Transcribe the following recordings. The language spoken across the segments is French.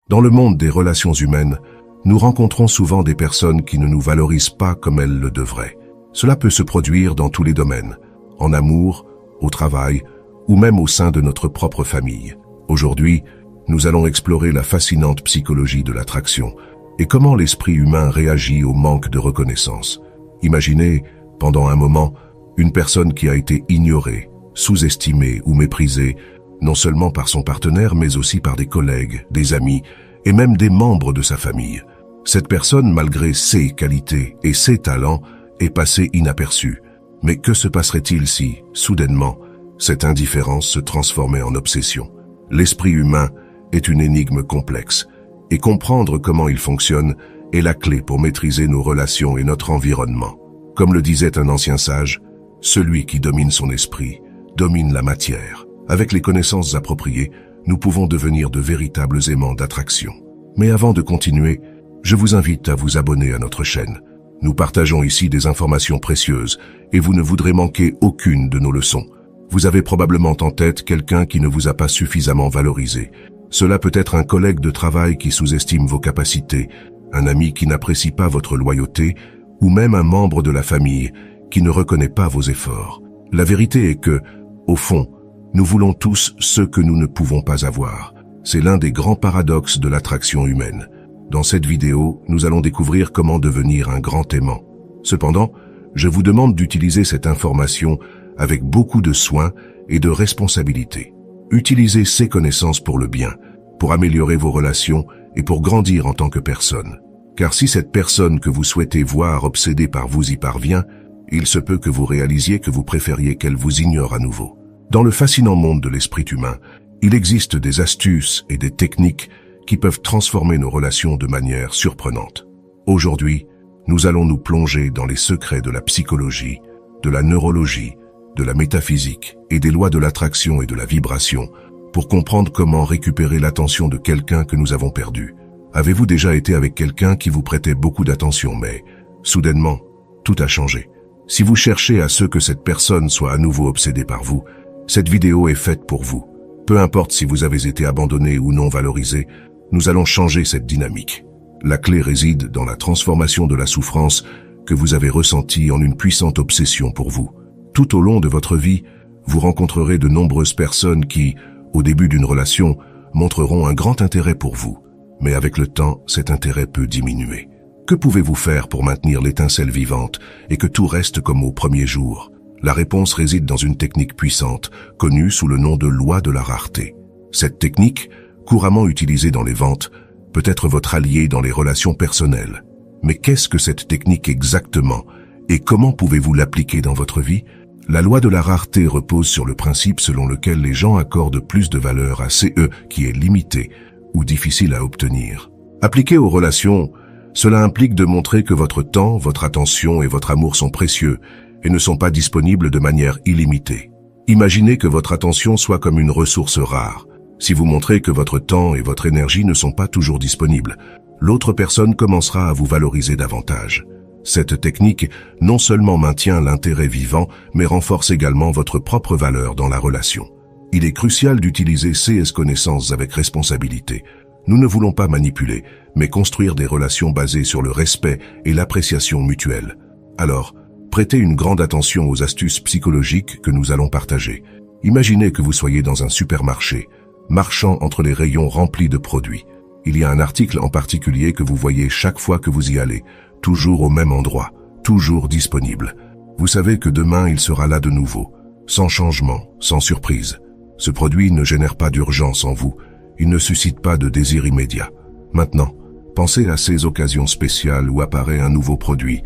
Dans le monde des relations humaines, nous rencontrons souvent des personnes qui ne nous valorisent pas comme elles le devraient. Cela peut se produire dans tous les domaines, en amour, au travail, ou même au sein de notre propre famille. Aujourd'hui, nous allons explorer la fascinante psychologie de l'attraction et comment l'esprit humain réagit au manque de reconnaissance. Imaginez, pendant un moment, une personne qui a été ignorée, sous-estimée ou méprisée, non seulement par son partenaire, mais aussi par des collègues, des amis et même des membres de sa famille. Cette personne, malgré ses qualités et ses talents, est passée inaperçue. Mais que se passerait-il si, soudainement, cette indifférence se transformait en obsession? L'esprit humain est une énigme complexe, et comprendre comment il fonctionne est la clé pour maîtriser nos relations et notre environnement. Comme le disait un ancien sage, « Celui qui domine son esprit domine la matière ». Avec les connaissances appropriées, nous pouvons devenir de véritables aimants d'attraction. Mais avant de continuer, je vous invite à vous abonner à notre chaîne. Nous partageons ici des informations précieuses et vous ne voudrez manquer aucune de nos leçons. Vous avez probablement en tête quelqu'un qui ne vous a pas suffisamment valorisé. Cela peut être un collègue de travail qui sous-estime vos capacités, un ami qui n'apprécie pas votre loyauté, ou même un membre de la famille qui ne reconnaît pas vos efforts. La vérité est que, au fond, nous voulons tous ce que nous ne pouvons pas avoir. C'est l'un des grands paradoxes de l'attraction humaine. Dans cette vidéo, nous allons découvrir comment devenir un grand aimant. Cependant, je vous demande d'utiliser cette information avec beaucoup de soin et de responsabilité. Utilisez ces connaissances pour le bien, pour améliorer vos relations et pour grandir en tant que personne. Car si cette personne que vous souhaitez voir obsédée par vous y parvient, il se peut que vous réalisiez que vous préfériez qu'elle vous ignore à nouveau. Dans le fascinant monde de l'esprit humain, il existe des astuces et des techniques qui peuvent transformer nos relations de manière surprenante. Aujourd'hui, nous allons nous plonger dans les secrets de la psychologie, de la neurologie, de la métaphysique et des lois de l'attraction et de la vibration pour comprendre comment récupérer l'attention de quelqu'un que nous avons perdu. Avez-vous déjà été avec quelqu'un qui vous prêtait beaucoup d'attention, mais soudainement, tout a changé? Si vous cherchez à ce que cette personne soit à nouveau obsédée par vous, cette vidéo est faite pour vous. Peu importe si vous avez été abandonné ou non valorisé, nous allons changer cette dynamique. La clé réside dans la transformation de la souffrance que vous avez ressentie en une puissante obsession pour vous. Tout au long de votre vie, vous rencontrerez de nombreuses personnes qui, au début d'une relation, montreront un grand intérêt pour vous. Mais avec le temps, cet intérêt peut diminuer. Que pouvez-vous faire pour maintenir l'étincelle vivante et que tout reste comme au premier jour? La réponse réside dans une technique puissante, connue sous le nom de loi de la rareté. Cette technique, couramment utilisée dans les ventes, peut être votre allié dans les relations personnelles. Mais qu'est-ce que cette technique exactement et comment pouvez-vous l'appliquer dans votre vie? La loi de la rareté repose sur le principe selon lequel les gens accordent plus de valeur à CE qui est limité ou difficile à obtenir. Appliqué aux relations, cela implique de montrer que votre temps, votre attention et votre amour sont précieux et ne sont pas disponibles de manière illimitée. Imaginez que votre attention soit comme une ressource rare. Si vous montrez que votre temps et votre énergie ne sont pas toujours disponibles, l'autre personne commencera à vous valoriser davantage. Cette technique non seulement maintient l'intérêt vivant, mais renforce également votre propre valeur dans la relation. Il est crucial d'utiliser ces connaissances avec responsabilité. Nous ne voulons pas manipuler, mais construire des relations basées sur le respect et l'appréciation mutuelle. Alors, prêtez une grande attention aux astuces psychologiques que nous allons partager. Imaginez que vous soyez dans un supermarché, marchant entre les rayons remplis de produits. Il y a un article en particulier que vous voyez chaque fois que vous y allez, toujours au même endroit, toujours disponible. Vous savez que demain il sera là de nouveau, sans changement, sans surprise. Ce produit ne génère pas d'urgence en vous, il ne suscite pas de désir immédiat. Maintenant, pensez à ces occasions spéciales où apparaît un nouveau produit,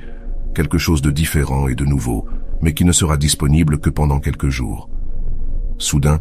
quelque chose de différent et de nouveau, mais qui ne sera disponible que pendant quelques jours. Soudain,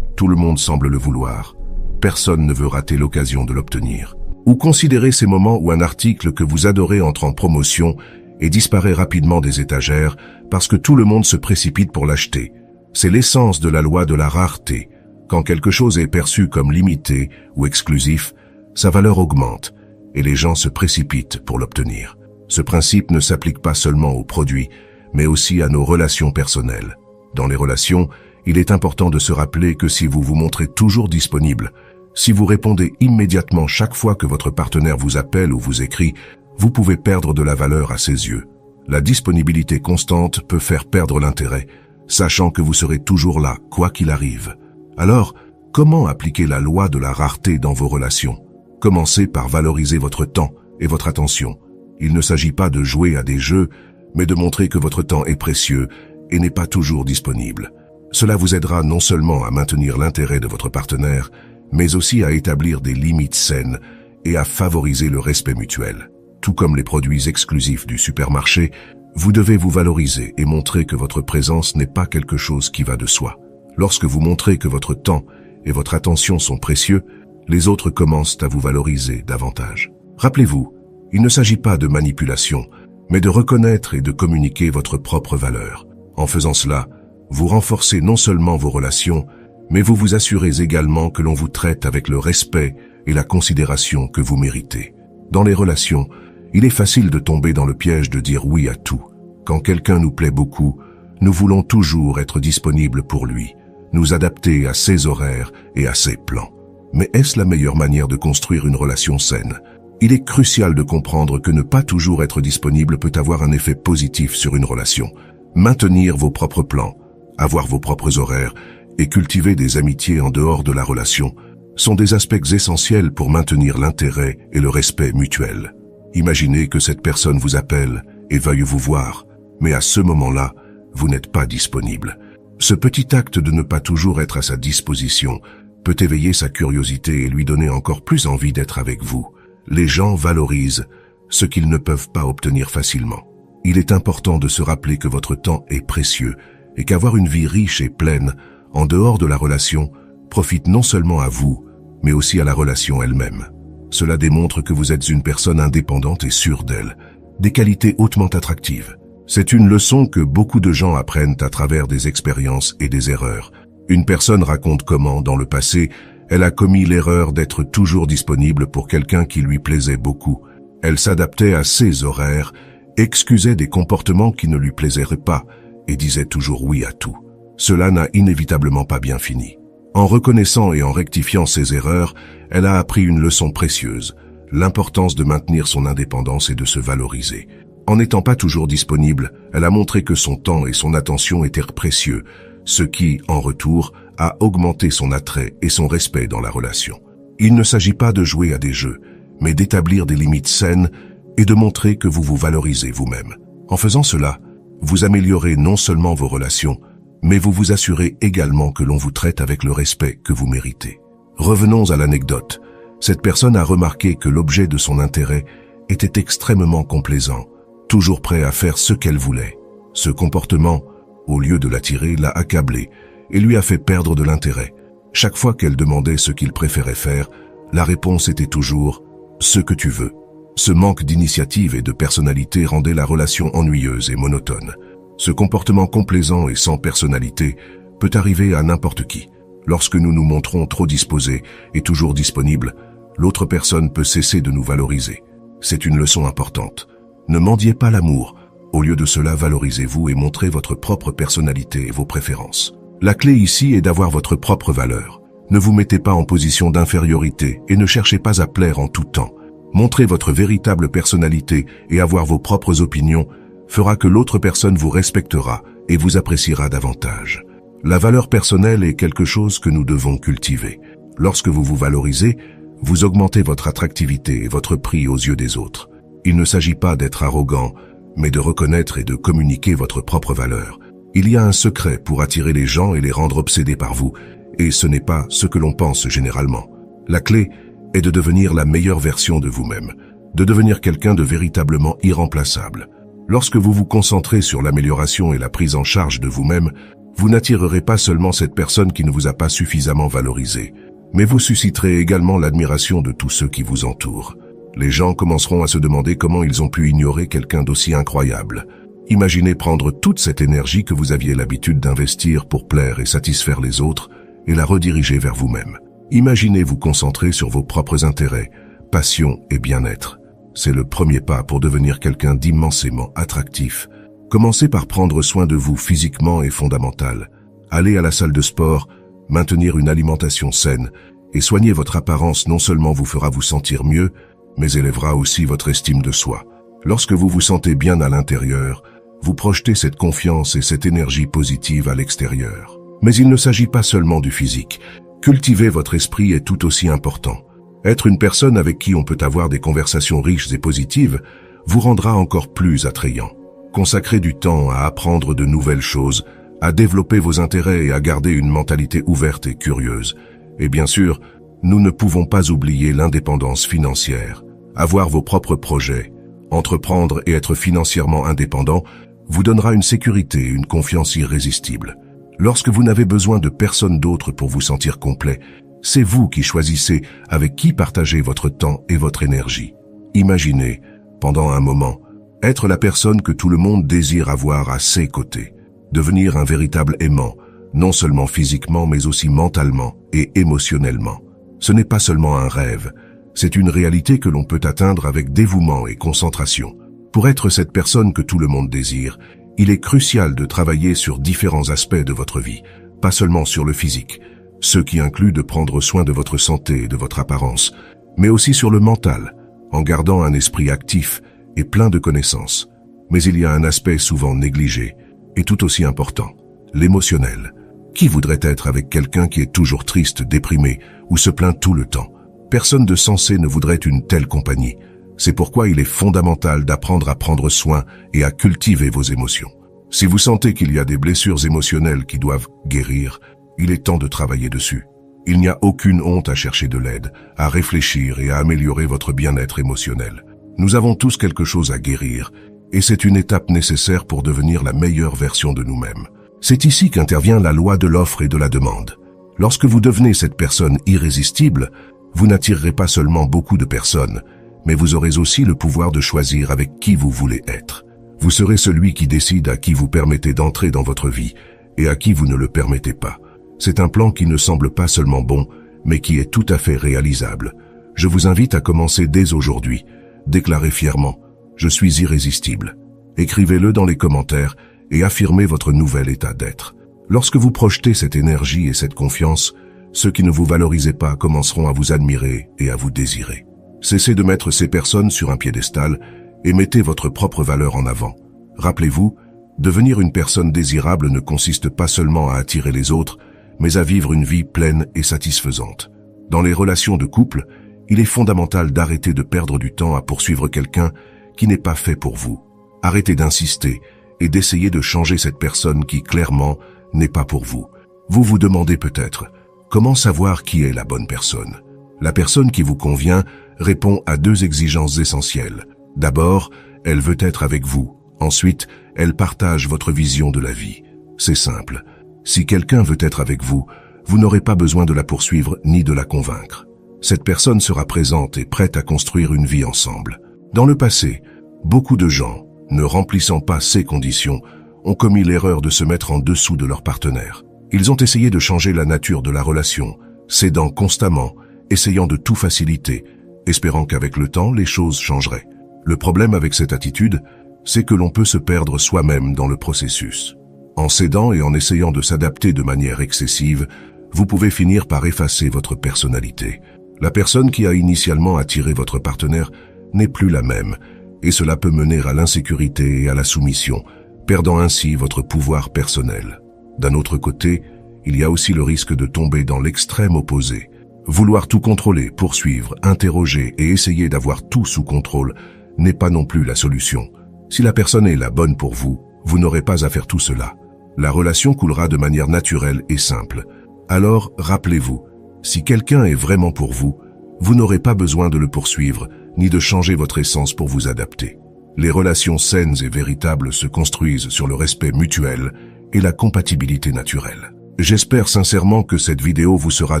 tout le monde semble le vouloir. Personne ne veut rater l'occasion de l'obtenir. Ou considérez ces moments où un article que vous adorez entre en promotion et disparaît rapidement des étagères parce que tout le monde se précipite pour l'acheter. C'est l'essence de la loi de la rareté. Quand quelque chose est perçu comme limité ou exclusif, sa valeur augmente et les gens se précipitent pour l'obtenir. Ce principe ne s'applique pas seulement aux produits, mais aussi à nos relations personnelles. Dans les relations, il est important de se rappeler que si vous vous montrez toujours disponible, Si vous répondez immédiatement chaque fois que votre partenaire vous appelle ou vous écrit, vous pouvez perdre de la valeur à ses yeux. La disponibilité constante peut faire perdre l'intérêt, sachant que vous serez toujours là, quoi qu'il arrive. Alors, comment appliquer la loi de la rareté dans vos relations? Commencez par valoriser votre temps et votre attention. Il ne s'agit pas de jouer à des jeux, mais de montrer que votre temps est précieux et n'est pas toujours disponible. Cela vous aidera non seulement à maintenir l'intérêt de votre partenaire, mais aussi à établir des limites saines et à favoriser le respect mutuel. Tout comme les produits exclusifs du supermarché, vous devez vous valoriser et montrer que votre présence n'est pas quelque chose qui va de soi. Lorsque vous montrez que votre temps et votre attention sont précieux, les autres commencent à vous valoriser davantage. Rappelez-vous, il ne s'agit pas de manipulation, mais de reconnaître et de communiquer votre propre valeur. En faisant cela, vous renforcez non seulement vos relations, mais vous vous assurez également que l'on vous traite avec le respect et la considération que vous méritez. Dans les relations, il est facile de tomber dans le piège de dire oui à tout. Quand quelqu'un nous plaît beaucoup, nous voulons toujours être disponibles pour lui, nous adapter à ses horaires et à ses plans. Mais est-ce la meilleure manière de construire une relation saine? Il est crucial de comprendre que ne pas toujours être disponible peut avoir un effet positif sur une relation. Maintenir vos propres plans, avoir vos propres horaires et cultiver des amitiés en dehors de la relation sont des aspects essentiels pour maintenir l'intérêt et le respect mutuel. Imaginez que cette personne vous appelle et veuille vous voir, mais à ce moment-là, vous n'êtes pas disponible. Ce petit acte de ne pas toujours être à sa disposition peut éveiller sa curiosité et lui donner encore plus envie d'être avec vous. Les gens valorisent ce qu'ils ne peuvent pas obtenir facilement. Il est important de se rappeler que votre temps est précieux et qu'avoir une vie riche et pleine, en dehors de la relation, profite non seulement à vous, mais aussi à la relation elle-même. Cela démontre que vous êtes une personne indépendante et sûre d'elle, des qualités hautement attractives. C'est une leçon que beaucoup de gens apprennent à travers des expériences et des erreurs. Une personne raconte comment, dans le passé, elle a commis l'erreur d'être toujours disponible pour quelqu'un qui lui plaisait beaucoup. Elle s'adaptait à ses horaires, excusait des comportements qui ne lui plaisaient pas et disait toujours oui à tout. Cela n'a inévitablement pas bien fini. En reconnaissant et en rectifiant ses erreurs, elle a appris une leçon précieuse, l'importance de maintenir son indépendance et de se valoriser. En n'étant pas toujours disponible, elle a montré que son temps et son attention étaient précieux, ce qui, en retour, a augmenté son attrait et son respect dans la relation. Il ne s'agit pas de jouer à des jeux, mais d'établir des limites saines et de montrer que vous vous valorisez vous-même. En faisant cela, vous améliorez non seulement vos relations, mais vous vous assurez également que l'on vous traite avec le respect que vous méritez. Revenons à l'anecdote. Cette personne a remarqué que l'objet de son intérêt était extrêmement complaisant, toujours prêt à faire ce qu'elle voulait. Ce comportement, au lieu de l'attirer, l'a accablé et lui a fait perdre de l'intérêt. Chaque fois qu'elle demandait ce qu'il préférait faire, la réponse était toujours « ce que tu veux ». Ce manque d'initiative et de personnalité rendait la relation ennuyeuse et monotone. Ce comportement complaisant et sans personnalité peut arriver à n'importe qui. Lorsque nous nous montrons trop disposés et toujours disponibles, l'autre personne peut cesser de nous valoriser. C'est une leçon importante. Ne mendiez pas l'amour. Au lieu de cela, valorisez-vous et montrez votre propre personnalité et vos préférences. La clé ici est d'avoir votre propre valeur. Ne vous mettez pas en position d'infériorité et ne cherchez pas à plaire en tout temps. Montrer votre véritable personnalité et avoir vos propres opinions fera que l'autre personne vous respectera et vous appréciera davantage. La valeur personnelle est quelque chose que nous devons cultiver. Lorsque vous vous valorisez, vous augmentez votre attractivité et votre prix aux yeux des autres. Il ne s'agit pas d'être arrogant, mais de reconnaître et de communiquer votre propre valeur. Il y a un secret pour attirer les gens et les rendre obsédés par vous, et ce n'est pas ce que l'on pense généralement. La clé est de devenir la meilleure version de vous-même, de devenir quelqu'un de véritablement irremplaçable. Lorsque vous vous concentrez sur l'amélioration et la prise en charge de vous-même, vous n'attirerez pas seulement cette personne qui ne vous a pas suffisamment valorisé, mais vous susciterez également l'admiration de tous ceux qui vous entourent. Les gens commenceront à se demander comment ils ont pu ignorer quelqu'un d'aussi incroyable. Imaginez prendre toute cette énergie que vous aviez l'habitude d'investir pour plaire et satisfaire les autres et la rediriger vers vous-même. Imaginez vous concentrer sur vos propres intérêts, passions et bien-être. C'est le premier pas pour devenir quelqu'un d'immensément attractif. Commencez par prendre soin de vous physiquement et fondamental. Allez à la salle de sport, maintenir une alimentation saine Et soigner votre apparence non seulement vous fera vous sentir mieux, mais élèvera aussi votre estime de soi. Lorsque vous vous sentez bien à l'intérieur, vous projetez cette confiance et cette énergie positive à l'extérieur. Mais il ne s'agit pas seulement du physique. Cultiver votre esprit est tout aussi important. Être une personne avec qui on peut avoir des conversations riches et positives vous rendra encore plus attrayant. Consacrez du temps à apprendre de nouvelles choses, à développer vos intérêts et à garder une mentalité ouverte et curieuse. Et bien sûr, nous ne pouvons pas oublier l'indépendance financière. Avoir vos propres projets, entreprendre et être financièrement indépendant vous donnera une sécurité et une confiance irrésistible. Lorsque vous n'avez besoin de personne d'autre pour vous sentir complet, c'est vous qui choisissez avec qui partager votre temps et votre énergie. Imaginez, pendant un moment, être la personne que tout le monde désire avoir à ses côtés. Devenir un véritable aimant, non seulement physiquement mais aussi mentalement et émotionnellement. Ce n'est pas seulement un rêve, c'est une réalité que l'on peut atteindre avec dévouement et concentration. Pour être cette personne que tout le monde désire, il est crucial de travailler sur différents aspects de votre vie, pas seulement sur le physique, ce qui inclut de prendre soin de votre santé et de votre apparence, mais aussi sur le mental, en gardant un esprit actif et plein de connaissances. Mais il y a un aspect souvent négligé, et tout aussi important, l'émotionnel. Qui voudrait être avec quelqu'un qui est toujours triste, déprimé ou se plaint tout le temps? Personne de sensé ne voudrait une telle compagnie. C'est pourquoi il est fondamental d'apprendre à prendre soin et à cultiver vos émotions. Si vous sentez qu'il y a des blessures émotionnelles qui doivent guérir, il est temps de travailler dessus. Il n'y a aucune honte à chercher de l'aide, à réfléchir et à améliorer votre bien-être émotionnel. Nous avons tous quelque chose à guérir, et c'est une étape nécessaire pour devenir la meilleure version de nous-mêmes. C'est ici qu'intervient la loi de l'offre et de la demande. Lorsque vous devenez cette personne irrésistible, vous n'attirerez pas seulement beaucoup de personnes, mais vous aurez aussi le pouvoir de choisir avec qui vous voulez être. Vous serez celui qui décide à qui vous permettez d'entrer dans votre vie et à qui vous ne le permettez pas. C'est un plan qui ne semble pas seulement bon, mais qui est tout à fait réalisable. Je vous invite à commencer dès aujourd'hui. Déclarez fièrement « Je suis irrésistible ». Écrivez-le dans les commentaires et affirmez votre nouvel état d'être. Lorsque vous projetez cette énergie et cette confiance, ceux qui ne vous valorisaient pas commenceront à vous admirer et à vous désirer. Cessez de mettre ces personnes sur un piédestal et mettez votre propre valeur en avant. Rappelez-vous, devenir une personne désirable ne consiste pas seulement à attirer les autres, mais à vivre une vie pleine et satisfaisante. Dans les relations de couple, il est fondamental d'arrêter de perdre du temps à poursuivre quelqu'un qui n'est pas fait pour vous. Arrêtez d'insister et d'essayer de changer cette personne qui, clairement, n'est pas pour vous. Vous vous demandez peut-être, comment savoir qui est la bonne personne? La personne qui vous convient répond à deux exigences essentielles. D'abord, elle veut être avec vous. Ensuite, elle partage votre vision de la vie. C'est simple. Si quelqu'un veut être avec vous, vous n'aurez pas besoin de la poursuivre ni de la convaincre. Cette personne sera présente et prête à construire une vie ensemble. Dans le passé, beaucoup de gens, ne remplissant pas ces conditions, ont commis l'erreur de se mettre en dessous de leur partenaire. Ils ont essayé de changer la nature de la relation, cédant constamment, essayant de tout faciliter, espérant qu'avec le temps, les choses changeraient. Le problème avec cette attitude, c'est que l'on peut se perdre soi-même dans le processus. En cédant et en essayant de s'adapter de manière excessive, vous pouvez finir par effacer votre personnalité. La personne qui a initialement attiré votre partenaire n'est plus la même, et cela peut mener à l'insécurité et à la soumission, perdant ainsi votre pouvoir personnel. D'un autre côté, il y a aussi le risque de tomber dans l'extrême opposé. Vouloir tout contrôler, poursuivre, interroger et essayer d'avoir tout sous contrôle n'est pas non plus la solution. Si la personne est la bonne pour vous, vous n'aurez pas à faire tout cela. La relation coulera de manière naturelle et simple. Alors, rappelez-vous, si quelqu'un est vraiment pour vous, vous n'aurez pas besoin de le poursuivre, ni de changer votre essence pour vous adapter. Les relations saines et véritables se construisent sur le respect mutuel et la compatibilité naturelle. J'espère sincèrement que cette vidéo vous sera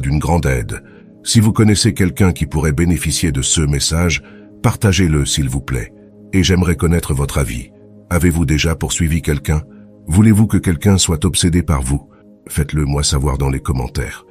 d'une grande aide. Si vous connaissez quelqu'un qui pourrait bénéficier de ce message, partagez-le s'il vous plaît. Et j'aimerais connaître votre avis. Avez-vous déjà poursuivi quelqu'un? Voulez-vous que quelqu'un soit obsédé par vous? Faites-le moi savoir dans les commentaires.